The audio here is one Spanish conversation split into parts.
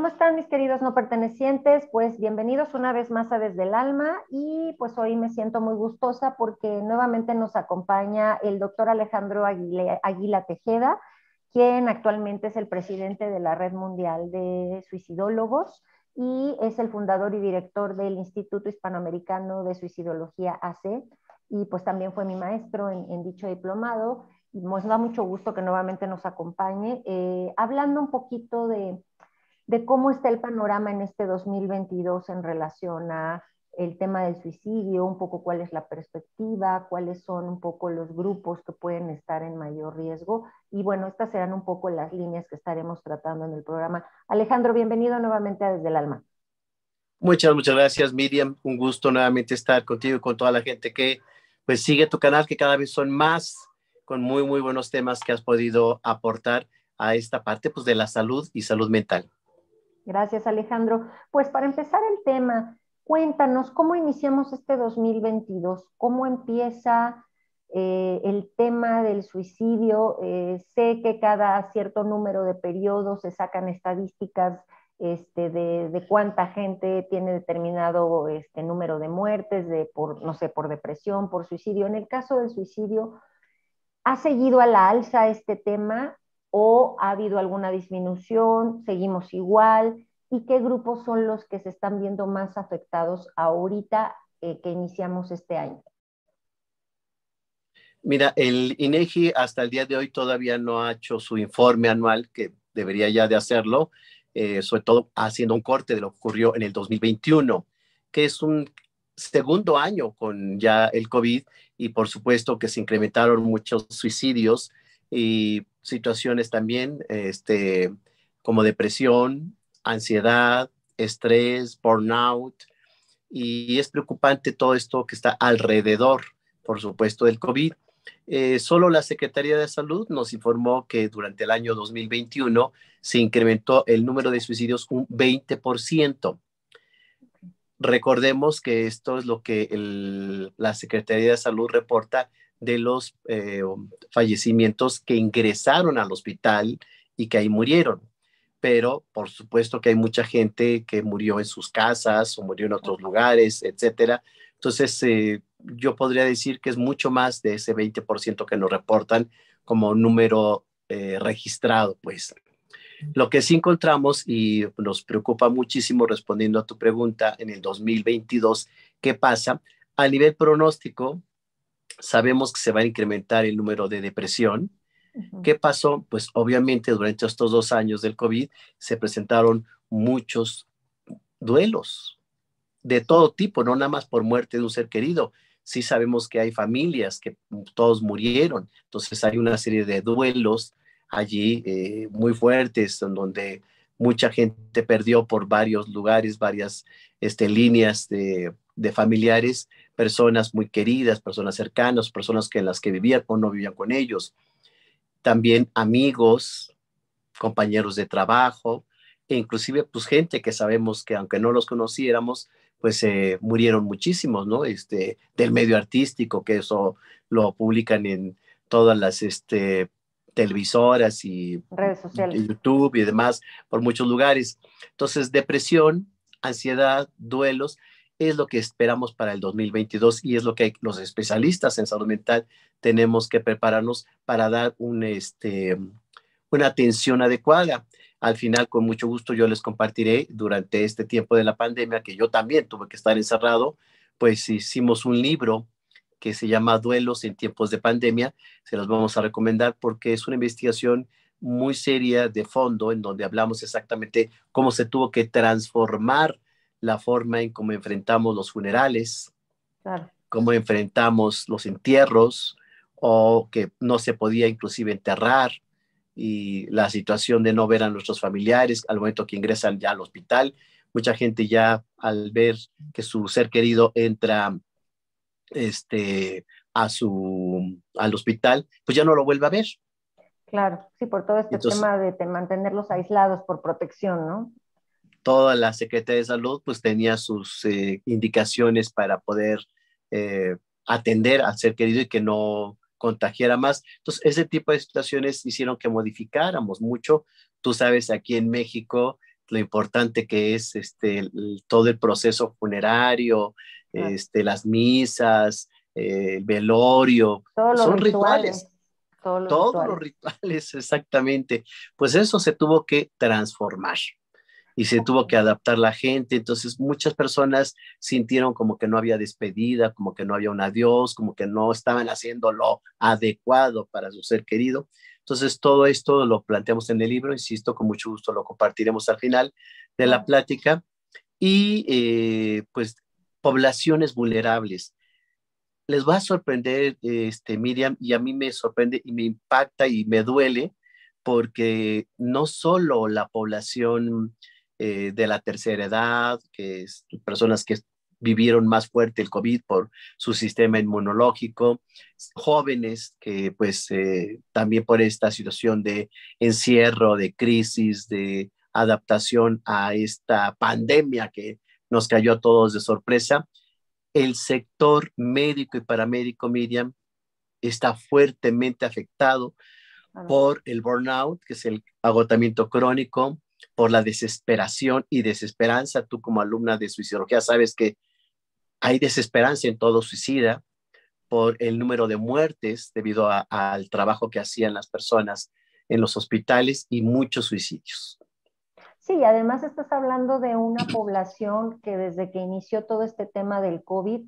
¿Cómo están mis queridos no pertenecientes? Pues bienvenidos una vez más a Desde el Alma y pues hoy me siento muy gustosa porque nuevamente nos acompaña el doctor Alejandro Águila Tejeda, quien actualmente es el presidente de la Red Mundial de Suicidólogos y es el fundador y director del Instituto Hispanoamericano de Suicidología AC y pues también fue mi maestro en dicho diplomado. Y nos da mucho gusto que nuevamente nos acompañe, hablando un poquito de cómo está el panorama en este 2022 en relación a el tema del suicidio, un poco cuál es la perspectiva, cuáles son un poco los grupos que pueden estar en mayor riesgo. Y bueno, estas serán un poco las líneas que estaremos tratando en el programa. Alejandro, bienvenido nuevamente a Desde el Alma. Muchas gracias, Miriam. Un gusto nuevamente estar contigo y con toda la gente que pues sigue tu canal, que cada vez son más, con muy buenos temas que has podido aportar a esta parte pues de la salud y salud mental. Gracias, Alejandro. Pues para empezar el tema, cuéntanos cómo iniciamos este 2022, cómo empieza el tema del suicidio. Sé que cada cierto número de periodos se sacan estadísticas de cuánta gente tiene determinado número de muertes, no sé, por depresión, por suicidio. En el caso del suicidio, ¿ha seguido a la alza este tema o ha habido alguna disminución? ¿Seguimos igual? ¿Y qué grupos son los que se están viendo más afectados ahorita que iniciamos este año? Mira, el INEGI hasta el día de hoy todavía no ha hecho su informe anual, que debería ya de hacerlo, sobre todo haciendo un corte de lo que ocurrió en el 2021, que es un segundo año con ya el COVID y por supuesto que se incrementaron muchos suicidios y situaciones también como depresión, ansiedad, estrés, burnout, y es preocupante todo esto que está alrededor, por supuesto, del COVID. Solo la Secretaría de Salud nos informó que durante el año 2021 se incrementó el número de suicidios un 20%. Recordemos que esto es lo que la Secretaría de Salud reporta de los fallecimientos que ingresaron al hospital y que ahí murieron. Pero por supuesto que hay mucha gente que murió en sus casas o murió en otros lugares, etcétera. Entonces, yo podría decir que es mucho más de ese 20% que nos reportan como número registrado, pues. Lo que sí encontramos y nos preocupa muchísimo respondiendo a tu pregunta en el 2022, ¿qué pasa? A nivel pronóstico, sabemos que se va a incrementar el número de depresión. ¿Qué pasó? Pues obviamente durante estos 2 años del COVID se presentaron muchos duelos de todo tipo, no nada más por muerte de un ser querido. Sí sabemos que hay familias que todos murieron, entonces hay una serie de duelos allí muy fuertes, en donde mucha gente perdió por varios lugares, varias líneas de familiares, personas muy queridas, personas cercanas, personas que en las que vivían o no vivían con ellos. También amigos, compañeros de trabajo, e inclusive pues gente que sabemos que aunque no los conociéramos, pues murieron muchísimos, ¿no? Del medio artístico, que eso lo publican en todas las televisoras y redes sociales. YouTube y demás, por muchos lugares. Entonces, depresión, ansiedad, duelos, es lo que esperamos para el 2022 y es lo que los especialistas en salud mental tenemos que prepararnos para dar una atención adecuada. Al final, con mucho gusto, yo les compartiré durante este tiempo de la pandemia, que yo también tuve que estar encerrado, pues hicimos un libro que se llama Duelos en tiempos de pandemia. Se los vamos a recomendar porque es una investigación muy seria de fondo en donde hablamos exactamente cómo se tuvo que transformar la forma en cómo enfrentamos los funerales, claro, cómo enfrentamos los entierros o que no se podía inclusive enterrar, y la situación de no ver a nuestros familiares al momento que ingresan ya al hospital. Mucha gente ya al ver que su ser querido entra al hospital, pues ya no lo vuelve a ver. claro, sí, por todo este Entonces, tema de mantenerlos aislados por protección, ¿no? toda la Secretaría de Salud pues tenía sus indicaciones para poder atender al ser querido y que no contagiara más. Entonces, ese tipo de situaciones hicieron que modificáramos mucho. Tú sabes, aquí en México lo importante que es todo el proceso funerario, Ah, las misas, el velorio, todos los son rituales, rituales, todos los todos los rituales. rituales, exactamente. Pues eso se tuvo que transformar y se tuvo que adaptar la gente. Entonces muchas personas sintieron como que no había despedida, como que no había un adiós, como que no estaban haciendo lo adecuado para su ser querido. Entonces todo esto lo planteamos en el libro, insisto, con mucho gusto lo compartiremos al final de la Claro. plática. Y pues poblaciones vulnerables. Les va a sorprender, Miriam, y a mí me sorprende y me impacta y me duele porque no solo la población de la tercera edad, que es personas que vivieron más fuerte el COVID por su sistema inmunológico, jóvenes que pues también por esta situación de encierro, de crisis, de adaptación a esta pandemia que nos cayó a todos de sorpresa, el sector médico y paramédico, Miriam, está fuertemente afectado Claro. por el burnout, que es el agotamiento crónico, por la desesperación y desesperanza. Tú como alumna de suicidología sabes que hay desesperanza en todo suicida por el número de muertes debido al trabajo que hacían las personas en los hospitales y muchos suicidios. Sí, además estás hablando de una población que desde que inició todo este tema del COVID,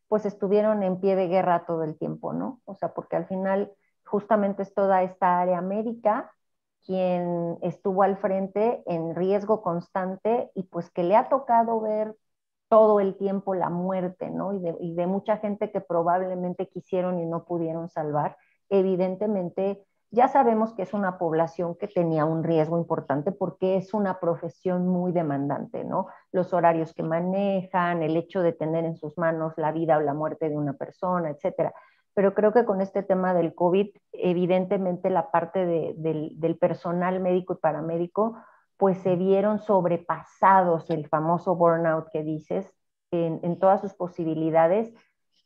pues estuvieron en pie de guerra todo el tiempo, ¿no? O sea, porque al final justamente es toda esta área médica quien estuvo al frente en riesgo constante y pues que le ha tocado ver todo el tiempo la muerte, ¿no? Y de mucha gente que probablemente quisieron y no pudieron salvar. Evidentemente, ya sabemos que es una población que tenía un riesgo importante porque es una profesión muy demandante, ¿no? Los horarios que manejan, el hecho de tener en sus manos la vida o la muerte de una persona, etcétera. Pero creo que con este tema del COVID, evidentemente la parte del personal médico y paramédico pues se vieron sobrepasados, el famoso burnout que dices, en todas sus posibilidades,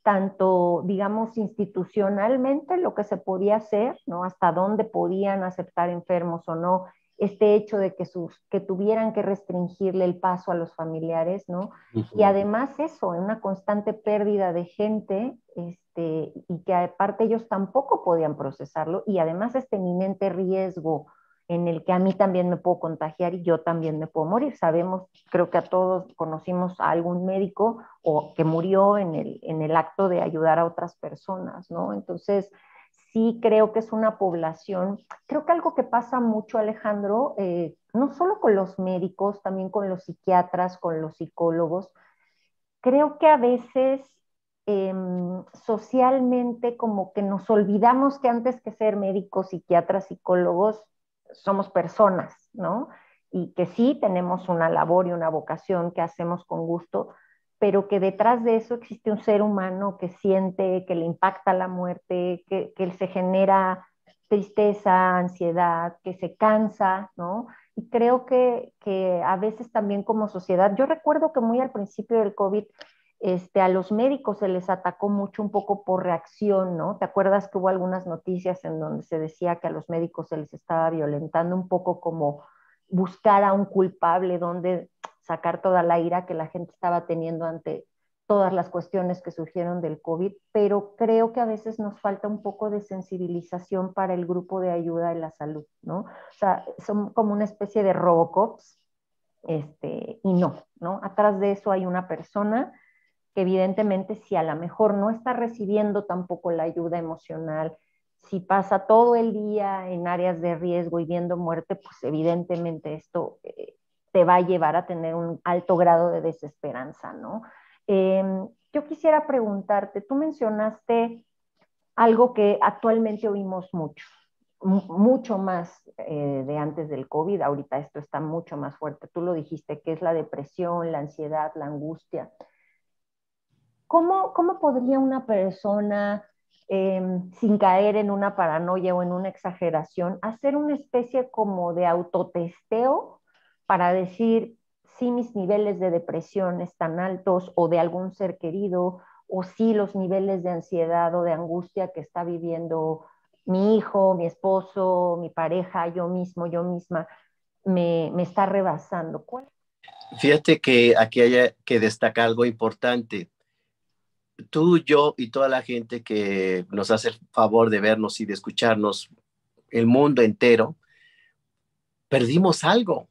tanto, digamos, institucionalmente, lo que se podía hacer, ¿no? Hasta dónde podían aceptar enfermos o no, este hecho de que tuvieran que restringirle el paso a los familiares, ¿no? Uh Y -huh. además eso, una constante pérdida de gente, y que aparte ellos tampoco podían procesarlo, y además este eminente riesgo en el que a mí también me puedo contagiar y yo también me puedo morir. Sabemos, creo que a todos conocimos a algún médico o que murió en el acto de ayudar a otras personas, ¿no? Entonces, sí creo que es una población, creo que algo que pasa mucho, Alejandro, no solo con los médicos, también con los psiquiatras, con los psicólogos, creo que a veces eh, socialmente como que nos olvidamos que antes que ser médicos, psiquiatras, psicólogos, somos personas, ¿no? Y que sí tenemos una labor y una vocación que hacemos con gusto, pero que detrás de eso existe un ser humano que siente, que le impacta la muerte, que se genera tristeza, ansiedad, que se cansa, ¿no? Y creo que a veces también como sociedad, yo recuerdo que muy al principio del COVID, a los médicos se les atacó mucho un poco por reacción, ¿no? ¿Te acuerdas que hubo algunas noticias en donde se decía que a los médicos se les estaba violentando un poco como buscar a un culpable, donde sacar toda la ira que la gente estaba teniendo ante todas las cuestiones que surgieron del COVID, pero creo que a veces nos falta un poco de sensibilización para el grupo de ayuda de la salud, ¿no? O sea, son como una especie de Robocops, y no, ¿no? Atrás de eso hay una persona que evidentemente si a lo mejor no está recibiendo tampoco la ayuda emocional, si pasa todo el día en áreas de riesgo y viendo muerte, pues evidentemente esto te va a llevar a tener un alto grado de desesperanza, ¿no? Eh, yo quisiera preguntarte, tú mencionaste algo que actualmente oímos mucho, mucho más de antes del COVID, ahorita esto está mucho más fuerte, tú lo dijiste, que es la depresión, la ansiedad, la angustia. ¿Cómo podría una persona, sin caer en una paranoia o en una exageración, hacer una especie como de autotesteo para decir si mis niveles de depresión están altos o de algún ser querido, o si los niveles de ansiedad o de angustia que está viviendo mi hijo, mi esposo, mi pareja, yo mismo, yo misma, me está rebasando. ¿Cuál? Fíjate que aquí hay que destacar algo importante. Tú, yo y toda la gente que nos hace el favor de vernos y de escucharnos, el mundo entero, perdimos algo.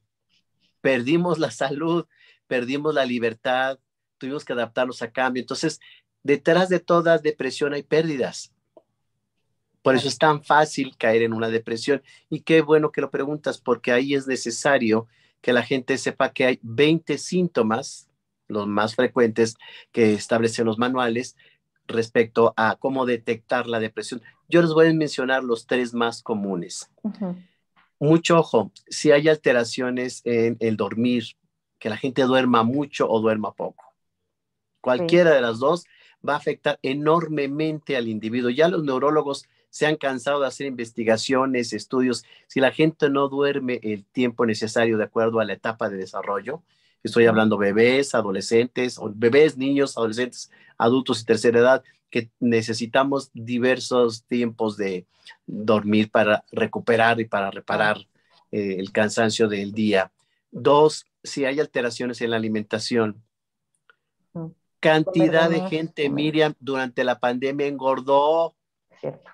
Perdimos la salud, perdimos la libertad, tuvimos que adaptarnos a cambio. Entonces, detrás de toda depresión hay pérdidas. Por eso es tan fácil caer en una depresión. Y qué bueno que lo preguntas, porque ahí es necesario que la gente sepa que hay 20 síntomas, los más frecuentes que establecen los manuales respecto a cómo detectar la depresión. Yo les voy a mencionar los tres más comunes. Mucho ojo, si hay alteraciones en el dormir, que la gente duerma mucho o duerma poco. Cualquiera de las dos va a afectar enormemente al individuo. Ya los neurólogos se han cansado de hacer investigaciones, estudios. Si la gente no duerme el tiempo necesario de acuerdo a la etapa de desarrollo, estoy hablando bebés, adolescentes, o bebés, niños, adolescentes, adultos y tercera edad, que necesitamos diversos tiempos de dormir para recuperar y para reparar el cansancio del día. Dos, si hay alteraciones en la alimentación. Cantidad de gente, Miriam, durante la pandemia engordó. Cierto.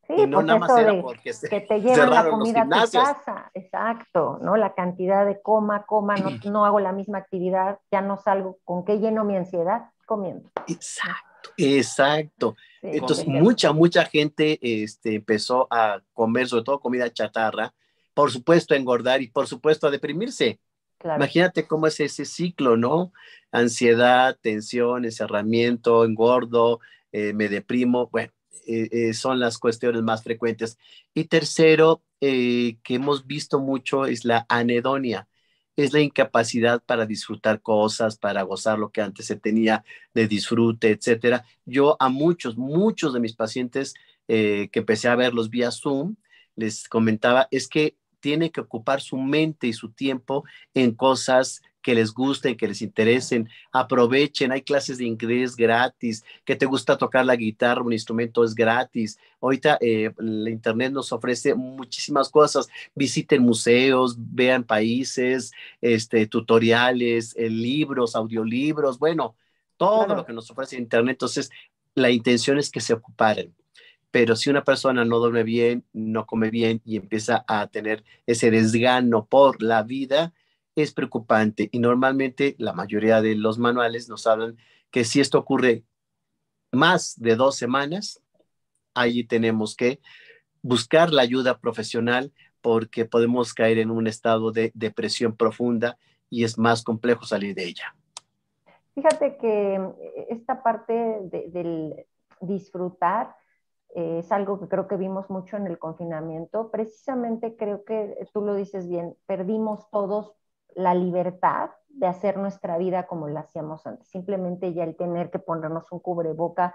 Sí, Y no pues nada más eso era de porque que te llevan la cerraron los comida a tu gimnasios. casa, exacto, ¿no? La cantidad de coma, no hago la misma actividad, ya no salgo, ¿con qué lleno mi ansiedad? Comiendo. Exacto. Sí, entonces, mucha gente empezó a comer, sobre todo comida chatarra, por supuesto a engordar y por supuesto a deprimirse. Claro. Imagínate cómo es ese ciclo, ¿no? Ansiedad, tensión, encerramiento, engordo, me deprimo. Bueno, son las cuestiones más frecuentes. Y tercero, que hemos visto mucho es la anedonia. Es la incapacidad para disfrutar cosas, para gozar lo que antes se tenía de disfrute, etcétera. Yo a muchos de mis pacientes que empecé a verlos vía Zoom, les comentaba, es que tiene que ocupar su mente y su tiempo en cosas que les gusten, que les interesen, aprovechen, hay clases de inglés gratis, que te gusta tocar la guitarra, un instrumento es gratis, ahorita la internet nos ofrece muchísimas cosas, visiten museos, vean países, tutoriales, libros, audiolibros, bueno, todo lo que nos ofrece internet, entonces la intención es que se ocuparen. Pero si una persona no duerme bien, no come bien y empieza a tener ese desgano por la vida, es preocupante. Y normalmente la mayoría de los manuales nos hablan que si esto ocurre más de 2 semanas, allí tenemos que buscar la ayuda profesional porque podemos caer en un estado de depresión profunda y es más complejo salir de ella. Fíjate que esta parte del disfrutar es algo que creo que vimos mucho en el confinamiento. Precisamente creo que tú lo dices bien, perdimos todos la libertad de hacer nuestra vida como la hacíamos antes. Simplemente ya el tener que ponernos un cubreboca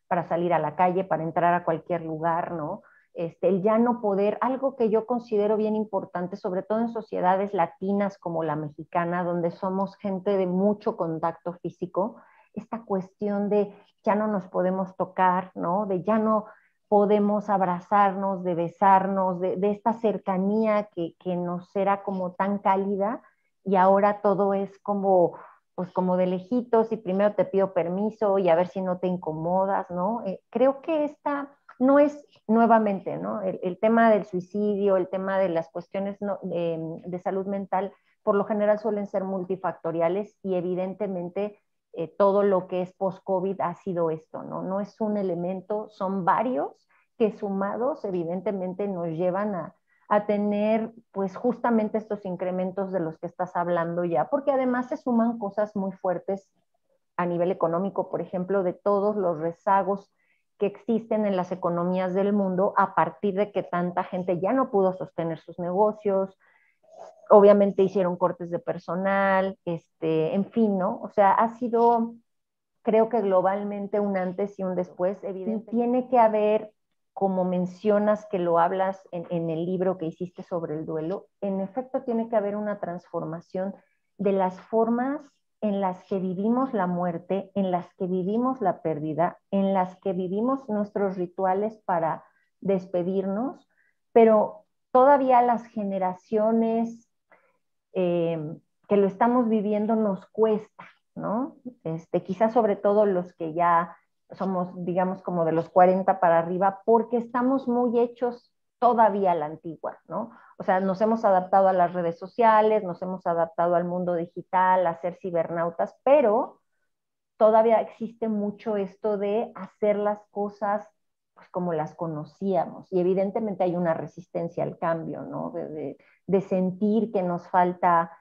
para salir a la calle, para entrar a cualquier lugar, ¿no? El ya no poder, algo que yo considero bien importante, sobre todo en sociedades latinas como la mexicana, donde somos gente de mucho contacto físico, esta cuestión de ya no nos podemos tocar, ¿no? De ya no podemos abrazarnos, de besarnos, de esta cercanía que nos era como tan cálida y ahora todo es como pues como de lejitos y primero te pido permiso y a ver si no te incomodas, ¿no? Creo que esta no es nuevamente, ¿no? El tema del suicidio, el tema de las cuestiones de salud mental, por lo general suelen ser multifactoriales y evidentemente todo lo que es post-COVID ha sido esto, ¿no? No es un elemento, son varios que sumados evidentemente nos llevan a tener pues justamente estos incrementos de los que estás hablando ya, porque además se suman cosas muy fuertes a nivel económico, por ejemplo, de todos los rezagos que existen en las economías del mundo a partir de que tanta gente ya no pudo sostener sus negocios, obviamente hicieron cortes de personal, en fin, ¿no? O sea, ha sido, creo que globalmente un antes y un después, evidente. Tiene que haber, como mencionas que lo hablas en el libro que hiciste sobre el duelo, en efecto tiene que haber una transformación de las formas en las que vivimos la muerte, en las que vivimos la pérdida, en las que vivimos nuestros rituales para despedirnos, pero todavía las generaciones eh, que lo estamos viviendo nos cuesta, ¿no? Quizás sobre todo los que ya somos, digamos, como de los 40 para arriba, porque estamos muy hechos todavía a la antigua, ¿no? O sea, nos hemos adaptado a las redes sociales, nos hemos adaptado al mundo digital, a ser cibernautas, pero todavía existe mucho esto de hacer las cosas pues, como las conocíamos. Y evidentemente hay una resistencia al cambio, ¿no? De sentir que nos falta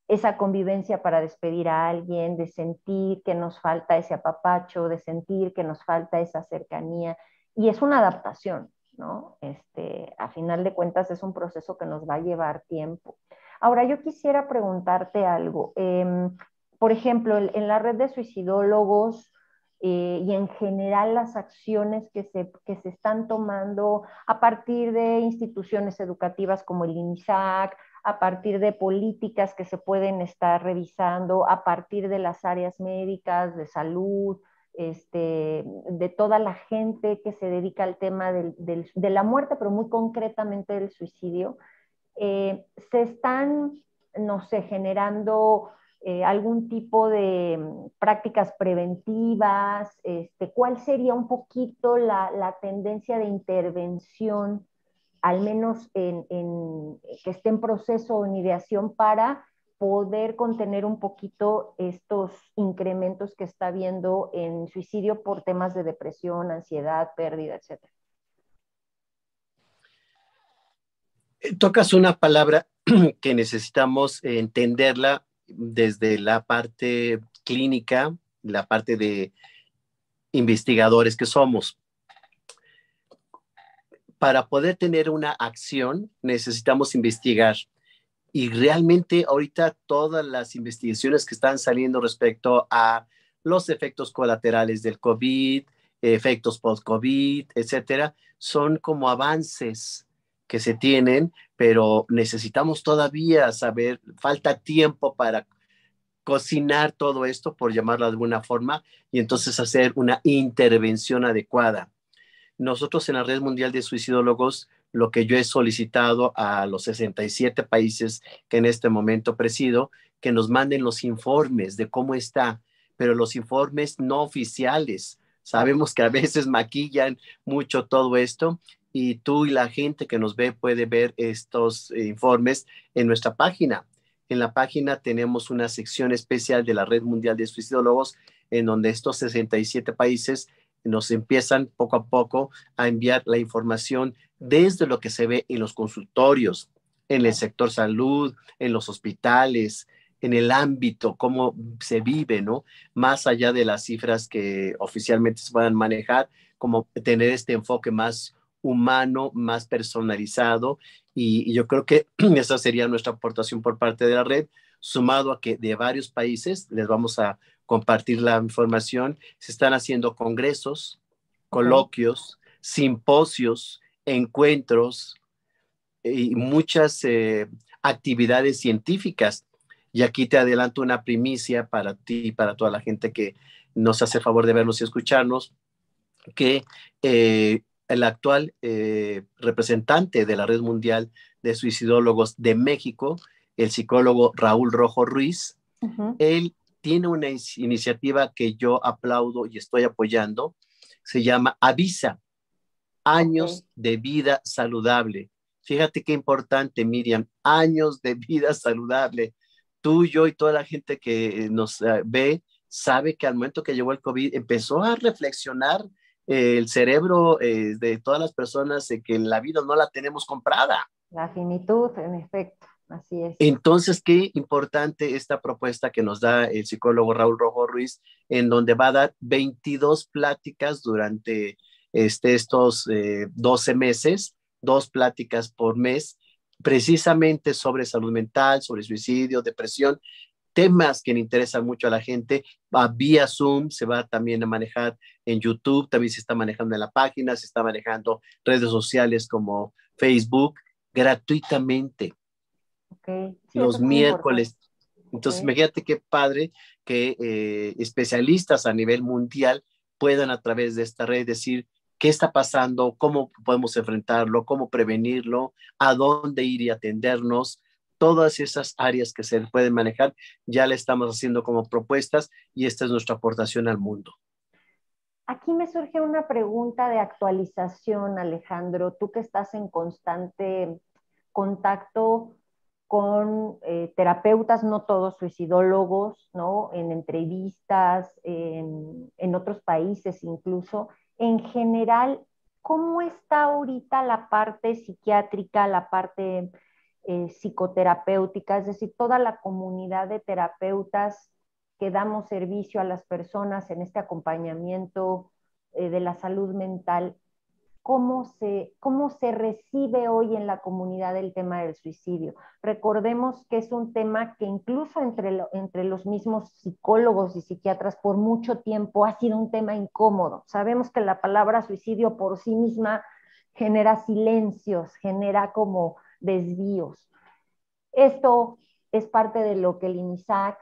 esa convivencia para despedir a alguien, de sentir que nos falta ese apapacho, de sentir que nos falta esa cercanía. Y es una adaptación, ¿no? A final de cuentas es un proceso que nos va a llevar tiempo. Ahora, yo quisiera preguntarte algo. Por ejemplo, en la red de suicidólogos y en general las acciones que se están tomando a partir de instituciones educativas como el INISAC, a partir de políticas que se pueden estar revisando, a partir de las áreas médicas, de salud, de toda la gente que se dedica al tema de la muerte, pero muy concretamente del suicidio, se están, no sé, generando algún tipo de prácticas preventivas. ¿Cuál sería un poquito la tendencia de intervención, al menos que esté en proceso o en ideación para poder contener un poquito estos incrementos que está habiendo en suicidio por temas de depresión, ansiedad, pérdida, etcétera? Tocas una palabra que necesitamos entenderla desde la parte clínica, la parte de investigadores que somos. Para poder tener una acción necesitamos investigar. Y realmente ahorita todas las investigaciones que están saliendo respecto a los efectos colaterales del COVID, efectos post-COVID, etcétera, son como avances que se tienen, pero necesitamos todavía saber, falta tiempo para cocinar todo esto, por llamarlo de alguna forma, y entonces hacer una intervención adecuada. Nosotros en la Red Mundial de Suicidólogos, lo que yo he solicitado a los 67 países que en este momento presido, que nos manden los informes de cómo está, pero los informes no oficiales. Sabemos que a veces maquillan mucho todo esto y tú y la gente que nos ve puede ver estos informes en nuestra página. En la página tenemos una sección especial de la Red Mundial de Suicidólogos en donde estos 67 países nos empiezan poco a poco a enviar la información desde lo que se ve en los consultorios, en el sector salud, en los hospitales, en el ámbito, cómo se vive, ¿no? Más allá de las cifras que oficialmente se puedan manejar, como tener este enfoque más humano, más personalizado, y yo creo que esa sería nuestra aportación por parte de la red, sumado a que de varios países les vamos a compartir la información. Se están haciendo congresos, coloquios, simposios, encuentros y muchas actividades científicas. Y aquí te adelanto una primicia para ti y para toda la gente que nos hace favor de vernos y escucharnos, que el actual representante de la Red Mundial de Suicidólogos de México, el psicólogo Raúl Rojo Ruiz, él tiene una iniciativa que yo aplaudo y estoy apoyando, se llama Avisa, Años de Vida Saludable. Fíjate qué importante, Miriam, años de vida saludable. Tú, yo y toda la gente que nos ve, sabe que al momento que llegó el COVID empezó a reflexionar el cerebro de todas las personas que en la vida no la tenemos comprada. La finitud, en efecto. Así es. Entonces, qué importante esta propuesta que nos da el psicólogo Raúl Rojo Ruiz, en donde va a dar 22 pláticas durante estos 12 meses, 2 pláticas por mes, precisamente sobre salud mental, sobre suicidio, depresión, temas que le interesan mucho a la gente. Va vía Zoom, se va también a manejar en YouTube, también se está manejando en la página, se está manejando redes sociales como Facebook, gratuitamente. Sí, los miércoles. Entonces, imagínate qué padre que especialistas a nivel mundial puedan a través de esta red decir qué está pasando, cómo podemos enfrentarlo, cómo prevenirlo, a dónde ir y atendernos, todas esas áreas que se pueden manejar, ya la estamos haciendo como propuestas y esta es nuestra aportación al mundo. Aquí me surge una pregunta de actualización, Alejandro. Tú que estás en constante contacto con terapeutas, no todos suicidólogos, ¿no? En entrevistas, en otros países incluso. En general, ¿cómo está ahorita la parte psiquiátrica, la parte psicoterapéutica? Es decir, toda la comunidad de terapeutas que damos servicio a las personas en este acompañamiento de la salud mental, cómo se recibe hoy en la comunidad el tema del suicidio. Recordemos que es un tema que incluso entre los mismos psicólogos y psiquiatras por mucho tiempo ha sido un tema incómodo. Sabemos que la palabra suicidio por sí misma genera silencios, genera como desvíos. Esto es parte de lo que el INISAC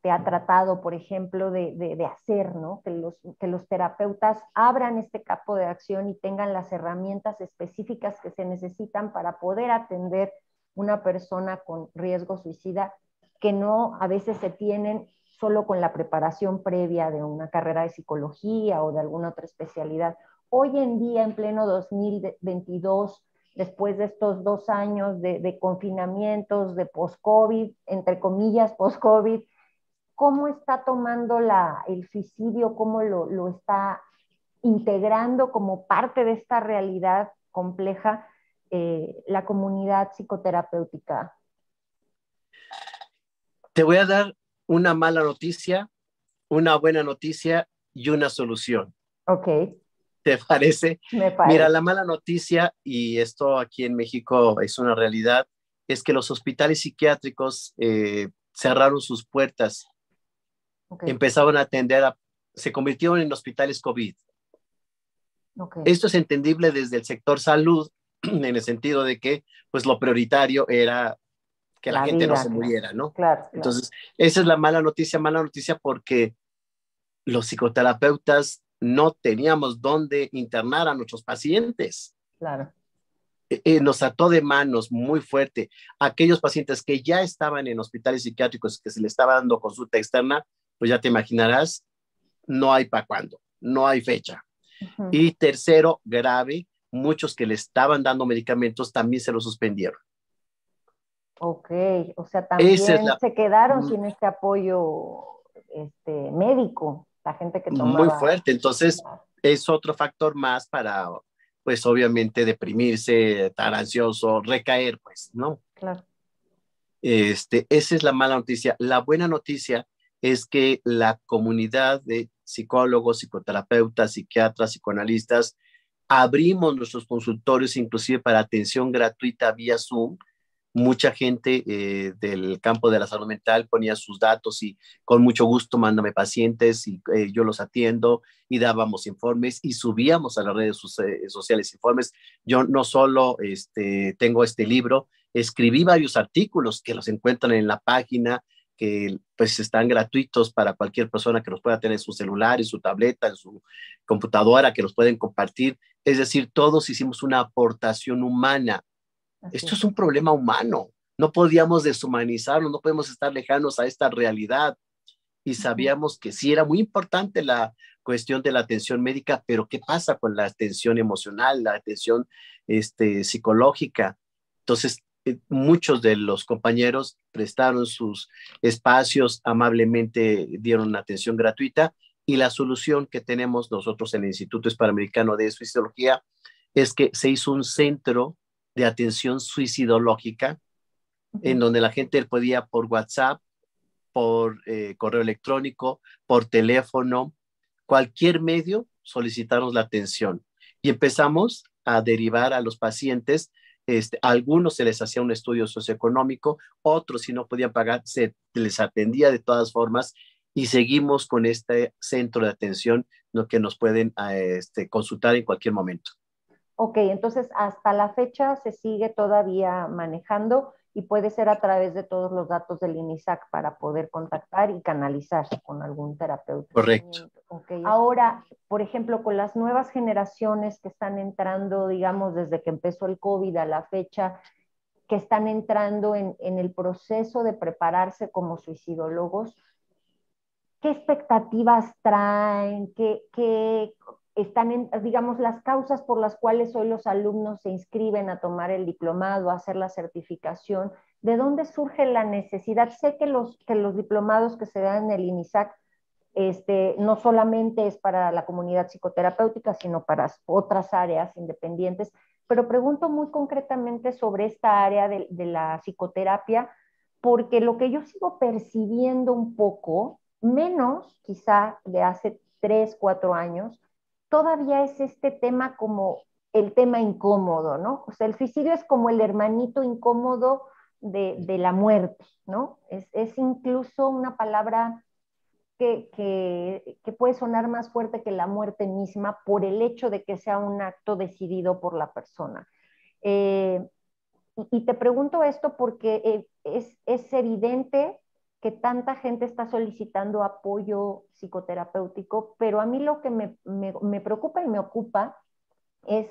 ha tratado, por ejemplo, de hacer, ¿no? Que los terapeutas abran este campo de acción y tengan las herramientas específicas que se necesitan para poder atender una persona con riesgo suicida, que no a veces se tienen solo con la preparación previa de una carrera de psicología o de alguna otra especialidad. Hoy en día, en pleno 2022, después de estos 2 años de confinamientos, de post-COVID, entre comillas, post-COVID, ¿cómo está tomando el suicidio, cómo lo está integrando como parte de esta realidad compleja la comunidad psicoterapéutica? Te voy a dar una mala noticia, una buena noticia y una solución. Ok. ¿Te parece? Me Mira, parece. la mala noticia, y esto aquí en México es una realidad, es que los hospitales psiquiátricos cerraron sus puertas, Okay. empezaron a atender, se convirtieron en hospitales COVID. Okay. Esto es entendible desde el sector salud, en el sentido de que pues lo prioritario era que la gente no vida, se muriera, ¿no? claro. Entonces, esa es la mala noticia porque los psicoterapeutas no teníamos dónde internar a nuestros pacientes. Claro. Nos ató de manos muy fuerte. Aquellos pacientes que ya estaban en hospitales psiquiátricos que se les estaba dando consulta externa, pues ya te imaginarás, no hay para cuándo, no hay fecha. Uh-huh. Y tercero, grave, muchos que le estaban dando medicamentos también se los suspendieron. Ok, o sea, también se quedaron sin este apoyo médico, la gente que muy tomaba. fuerte. Entonces, es otro factor más para, pues obviamente, deprimirse, estar ansioso, recaer, pues, ¿no? Claro. Esa es la mala noticia. La buena noticia es que la comunidad de psicólogos, psicoterapeutas, psiquiatras, psicoanalistas, abrimos nuestros consultorios inclusive para atención gratuita vía Zoom. Mucha gente del campo de la salud mental ponía sus datos y con mucho gusto mándame pacientes y yo los atiendo y dábamos informes y subíamos a las redes sociales informes. Yo no solo tengo este libro, escribí varios artículos que los encuentran en la página, que pues están gratuitos para cualquier persona que los pueda tener en su celular, en su tableta, en su computadora, que los pueden compartir. Es decir, todos hicimos una aportación humana. Esto es un problema humano. No podíamos deshumanizarlo, no podemos estar lejanos a esta realidad. Y sabíamos que sí era muy importante la cuestión de la atención médica, pero ¿qué pasa con la atención emocional, la atención psicológica? Entonces, muchos de los compañeros prestaron sus espacios, amablemente dieron atención gratuita y la solución que tenemos nosotros en el Instituto Hispanoamericano de Suicidología es que se hizo un centro de atención suicidológica en donde la gente podía por WhatsApp, por correo electrónico, por teléfono, cualquier medio, solicitarnos la atención. Y empezamos a derivar a los pacientes. A algunos se les hacía un estudio socioeconómico, otros si no podían pagar, se les atendía de todas formas y seguimos con este centro de atención lo que nos pueden consultar en cualquier momento. Ok, entonces hasta la fecha se sigue todavía manejando y puede ser a través de todos los datos del INISAC para poder contactar y canalizar con algún terapeuta. Correcto. Okay. Ahora, por ejemplo, con las nuevas generaciones que están entrando, digamos, desde que empezó el COVID a la fecha, que están entrando en el proceso de prepararse como suicidólogos, ¿qué expectativas traen? ¿Qué están digamos, las causas por las cuales hoy los alumnos se inscriben a tomar el diplomado, a hacer la certificación? ¿De dónde surge la necesidad? Sé que los diplomados que se dan en el INISAC no solamente es para la comunidad psicoterapéutica, sino para otras áreas independientes, pero pregunto muy concretamente sobre esta área de la psicoterapia, porque lo que yo sigo percibiendo un poco, menos quizá de hace 3, 4 años, todavía es este tema como el tema incómodo, ¿no? O sea, el suicidio es como el hermanito incómodo de la muerte, ¿no? Es incluso una palabra que puede sonar más fuerte que la muerte misma por el hecho de que sea un acto decidido por la persona. Eh, y te pregunto esto porque es evidente que tanta gente está solicitando apoyo psicoterapéutico, pero a mí lo que me preocupa y me ocupa es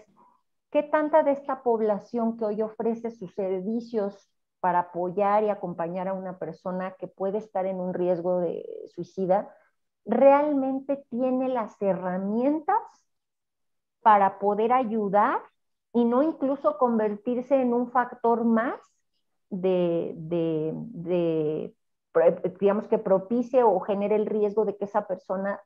qué tanta de esta población que hoy ofrece sus servicios para apoyar y acompañar a una persona que puede estar en un riesgo de suicida, realmente tiene las herramientas para poder ayudar y no incluso convertirse en un factor más de digamos, que propicie o genere el riesgo de que esa persona,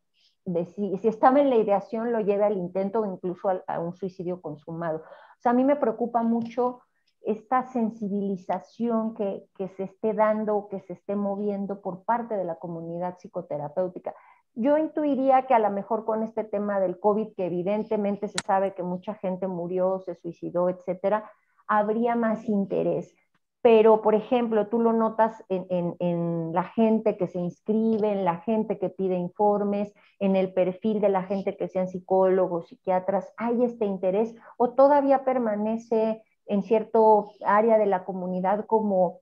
si estaba en la ideación, lo lleve al intento o incluso a un suicidio consumado. O sea, a mí me preocupa mucho esta sensibilización que se esté dando, que se esté moviendo por parte de la comunidad psicoterapéutica. Yo intuiría que a lo mejor con este tema del COVID, que evidentemente se sabe que mucha gente murió, se suicidó, etcétera, habría más interés. Pero, por ejemplo, tú lo notas en la gente que se inscribe, en la gente que pide informes, en el perfil de la gente que sean psicólogos, psiquiatras, ¿hay este interés o todavía permanece en cierto área de la comunidad como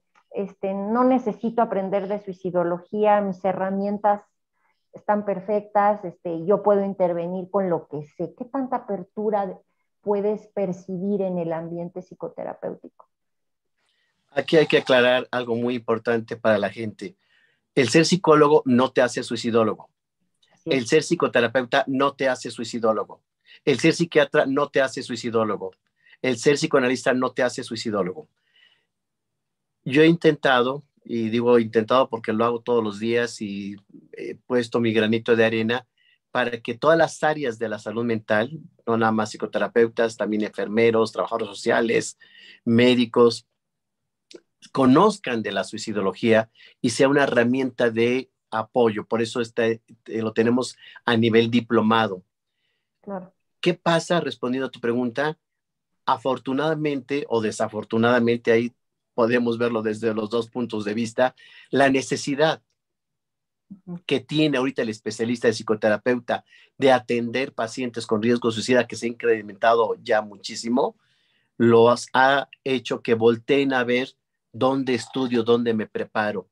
no necesito aprender de suicidología, mis herramientas están perfectas, yo puedo intervenir con lo que sé? ¿Qué tanta apertura puedes percibir en el ambiente psicoterapéutico? Aquí hay que aclarar algo muy importante para la gente. El ser psicólogo no te hace suicidólogo. Así El es. ser psicoterapeuta no te hace suicidólogo. El ser psiquiatra no te hace suicidólogo. El ser psicoanalista no te hace suicidólogo. Yo he intentado, y digo intentado porque lo hago todos los días y he puesto mi granito de arena para que todas las áreas de la salud mental, no nada más psicoterapeutas, también enfermeros, trabajadores sociales, médicos, conozcan de la suicidología y sea una herramienta de apoyo. Por eso lo tenemos a nivel diplomado. Claro. ¿Qué pasa? Respondiendo a tu pregunta, afortunadamente o desafortunadamente, ahí podemos verlo desde los dos puntos de vista, la necesidad que tiene ahorita el especialista de psicoterapeuta de atender pacientes con riesgo de suicida, que se ha incrementado ya muchísimo, los ha hecho que volteen a ver dónde estudio, dónde me preparo.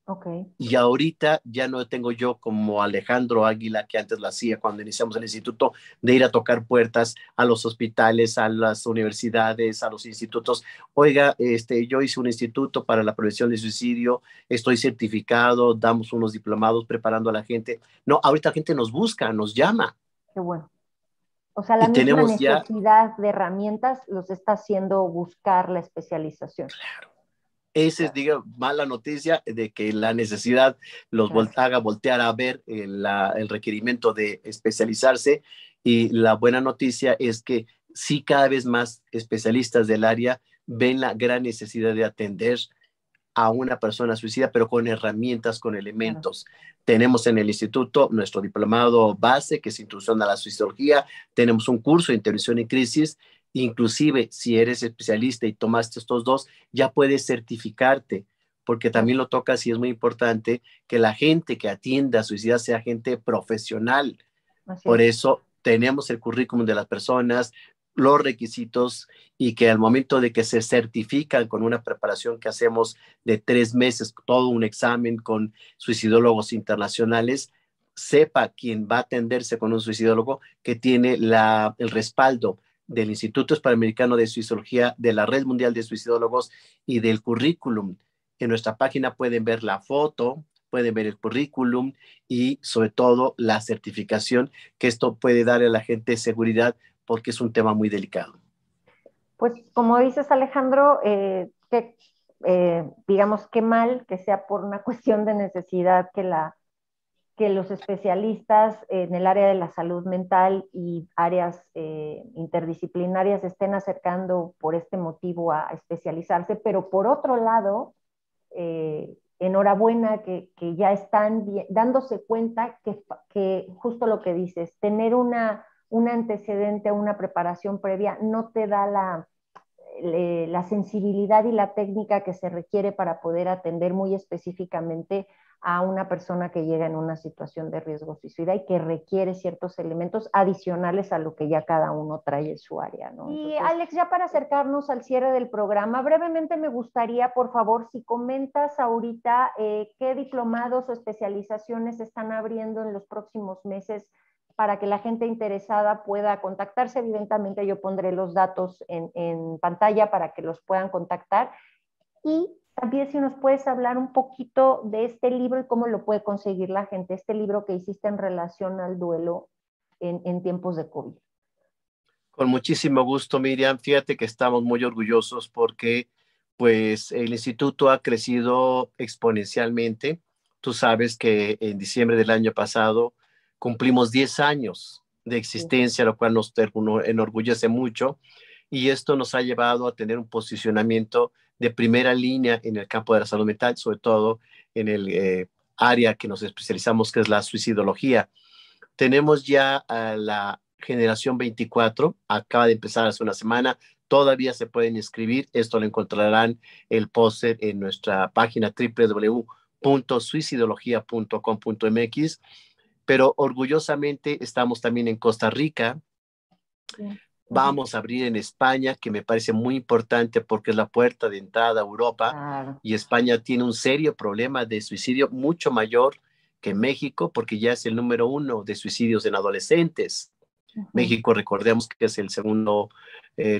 Ok. Y ahorita ya no tengo yo como Alejandro Águila, que antes lo hacía cuando iniciamos el instituto, de ir a tocar puertas a los hospitales, a las universidades, a los institutos. Oiga, yo hice un instituto para la prevención de suicidio, estoy certificado, damos unos diplomados preparando a la gente. No, ahorita la gente nos busca, nos llama. Qué bueno. O sea, la Y misma tenemos ya, necesidad de herramientas los está haciendo buscar la especialización. esa es, Claro, diga, mala noticia de que la necesidad claro, haga voltear a ver el requerimiento de especializarse, y la buena noticia es que sí, cada vez más especialistas del área ven la gran necesidad de atender a una persona suicida, pero con herramientas, con claro. elementos. Tenemos en el instituto nuestro diplomado base, que es Introducción a la Suicidología. Tenemos un curso de intervención en crisis. Inclusive, si eres especialista y tomaste estos dos, ya puedes certificarte, porque también Claro. lo tocas y es muy importante que la gente que atienda a suicidas sea gente profesional. Así Por es. eso tenemos el currículum de las personas, los requisitos, y que al momento de que se certifican con una preparación que hacemos de 3 meses, todo un examen con suicidólogos internacionales, sepa quien va a atenderse con un suicidólogo que tiene el respaldo del Instituto Hispanoamericano de Suicidología, de la Red Mundial de Suicidólogos y del currículum. En nuestra página pueden ver la foto, pueden ver el currículum y sobre todo la certificación, que esto puede darle a la gente seguridad porque es un tema muy delicado. Pues como dices, Alejandro, digamos que mal que sea por una cuestión de necesidad que los especialistas en el área de la salud mental y áreas interdisciplinarias estén acercando por este motivo a especializarse, pero por otro lado, enhorabuena que ya están dándose cuenta que justo lo que dices, tener un antecedente, una preparación previa no te da la sensibilidad y la técnica que se requiere para poder atender muy específicamente a una persona que llega en una situación de riesgo suicida y que requiere ciertos elementos adicionales a lo que ya cada uno trae en su área, ¿no? Entonces, y Alex, ya para acercarnos al cierre del programa, brevemente me gustaría, por favor, si comentas ahorita qué diplomados o especializaciones están abriendo en los próximos meses para que la gente interesada pueda contactarse. Evidentemente yo pondré los datos en pantalla para que los puedan contactar. Y también si nos puedes hablar un poquito de este libro y cómo lo puede conseguir la gente, este libro que hiciste en relación al duelo en tiempos de COVID. Con muchísimo gusto, Miriam. Fíjate que estamos muy orgullosos porque pues el instituto ha crecido exponencialmente. Tú sabes que en diciembre del año pasado cumplimos 10 años de existencia, sí, lo cual nos enorgullece mucho, y esto nos ha llevado a tener un posicionamiento de primera línea en el campo de la salud mental, sobre todo en el área que nos especializamos, que es la suicidología. Tenemos ya a la generación 24, acaba de empezar hace una semana, todavía se pueden inscribir, esto lo encontrarán el póster en nuestra página www.suicidología.com.mx, pero orgullosamente estamos también en Costa Rica. Sí. Vamos a abrir en España, que me parece muy importante porque es la puerta de entrada a Europa. Claro. Y España tiene un serio problema de suicidio mucho mayor que México, porque ya es el número 1 de suicidios en adolescentes. México, recordemos que es el segundo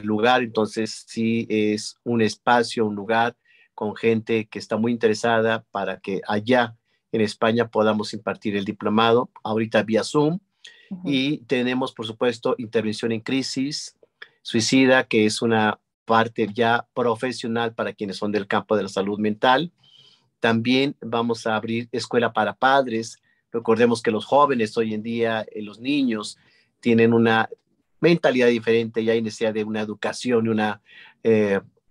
lugar, entonces sí es un espacio, un lugar con gente que está muy interesada para que allá en España podamos impartir el diplomado, ahorita vía Zoom. Y tenemos, por supuesto, intervención en crisis, suicida, que es una parte ya profesional para quienes son del campo de la salud mental. También vamos a abrir escuela para padres. Recordemos que los jóvenes hoy en día, los niños, tienen una mentalidad diferente y hay necesidad de una educación y una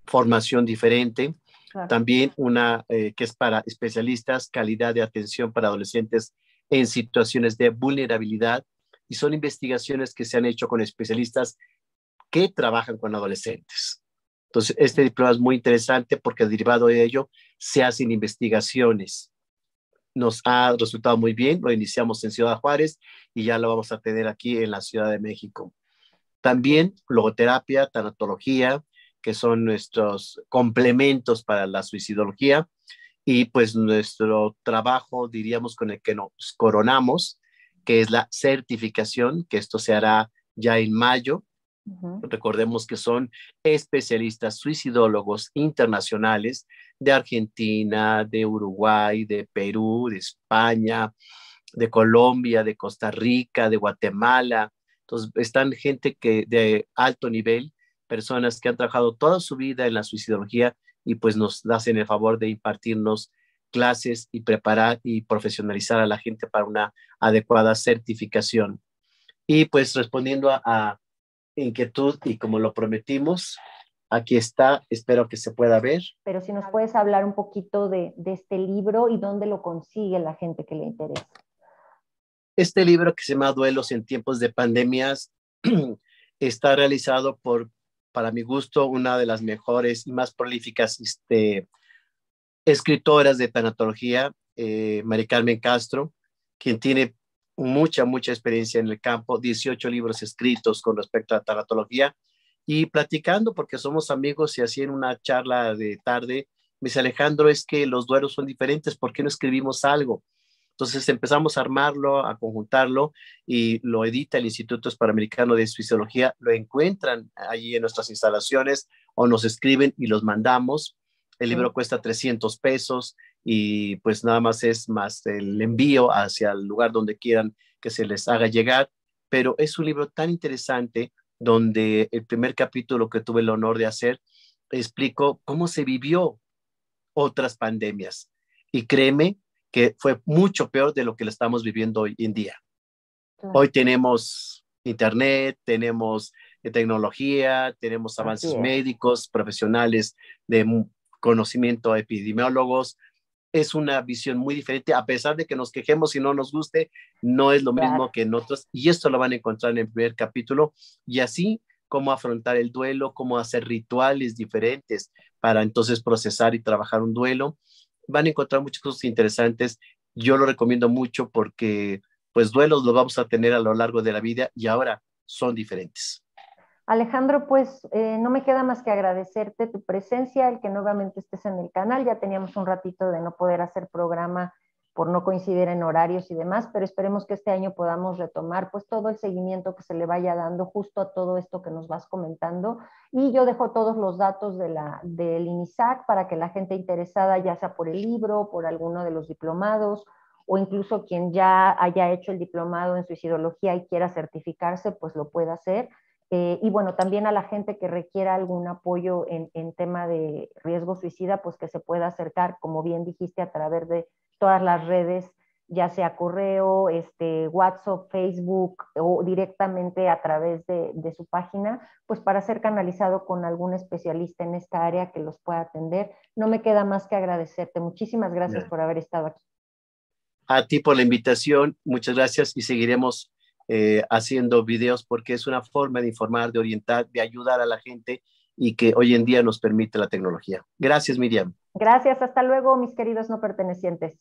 formación diferente. Claro. También una que es para especialistas, calidad de atención para adolescentes en situaciones de vulnerabilidad. Y son investigaciones que se han hecho con especialistas que trabajan con adolescentes. Entonces, este diploma es muy interesante porque derivado de ello se hacen investigaciones. Nos ha resultado muy bien, lo iniciamos en Ciudad Juárez y ya lo vamos a tener aquí en la Ciudad de México. También logoterapia, tanatología, que son nuestros complementos para la suicidología, y pues nuestro trabajo, diríamos, con el que nos coronamos, que es la certificación, que esto se hará ya en mayo. Recordemos que son especialistas suicidólogos internacionales de Argentina, de Uruguay, de Perú, de España, de Colombia, de Costa Rica, de Guatemala. Entonces, están gente que de alto nivel, personas que han trabajado toda su vida en la suicidología y pues nos hacen el favor de impartirnos clases y preparar y profesionalizar a la gente para una adecuada certificación. Y pues respondiendo a inquietud y como lo prometimos, aquí está, espero que se pueda ver. Pero si nos puedes hablar un poquito de este libro y dónde lo consigue la gente que le interesa. Este libro, que se llama Duelos en tiempos de pandemias, está realizado por, para mi gusto, una de las mejores y más prolíficas escritoras de tanatología, Mari Carmen Castro, quien tiene mucha experiencia en el campo, 18 libros escritos con respecto a tanatología, y platicando, porque somos amigos, y así en una charla de tarde, me dice: Alejandro, es que los duelos son diferentes, ¿por qué no escribimos algo? Entonces empezamos a armarlo, a conjuntarlo y lo edita el Instituto Hispanoamericano de Fisiología. Lo encuentran allí en nuestras instalaciones o nos escriben y los mandamos. El libro cuesta 300 pesos y pues nada más es más el envío hacia el lugar donde quieran que se les haga llegar. Pero es un libro tan interesante donde el primer capítulo que tuve el honor de hacer, explico cómo se vivió otras pandemias. Y créeme que fue mucho peor de lo que lo estamos viviendo hoy en día. Hoy tenemos internet, tenemos tecnología, tenemos avances médicos, profesionales de conocimiento, epidemiólogos. Es una visión muy diferente, a pesar de que nos quejemos y no nos guste, no es lo mismo que en otros, y esto lo van a encontrar en el primer capítulo, y así cómo afrontar el duelo, cómo hacer rituales diferentes para entonces procesar y trabajar un duelo. Van a encontrar muchas cosas interesantes. Yo lo recomiendo mucho porque pues duelos los vamos a tener a lo largo de la vida y ahora son diferentes. Alejandro, pues no me queda más que agradecerte tu presencia, el que nuevamente estés en el canal. Ya teníamos un ratito de no poder hacer programa por no coincidir en horarios y demás, pero esperemos que este año podamos retomar pues todo el seguimiento que se le vaya dando justo a todo esto que nos vas comentando. Y yo dejo todos los datos del INISAC para que la gente interesada, ya sea por el libro, por alguno de los diplomados, o incluso quien ya haya hecho el diplomado en suicidología y quiera certificarse, pues lo pueda hacer. Y bueno, también a la gente que requiera algún apoyo en tema de riesgo suicida, pues que se pueda acercar, como bien dijiste, a través de todas las redes, ya sea correo, WhatsApp, Facebook o directamente a través de su página, pues para ser canalizado con algún especialista en esta área que los pueda atender. No me queda más que agradecerte. Muchísimas gracias por haber estado aquí. A ti por la invitación, muchas gracias y seguiremos haciendo videos porque es una forma de informar, de orientar, de ayudar a la gente y que hoy en día nos permite la tecnología. Gracias, Miriam. Gracias, hasta luego, mis queridos no pertenecientes.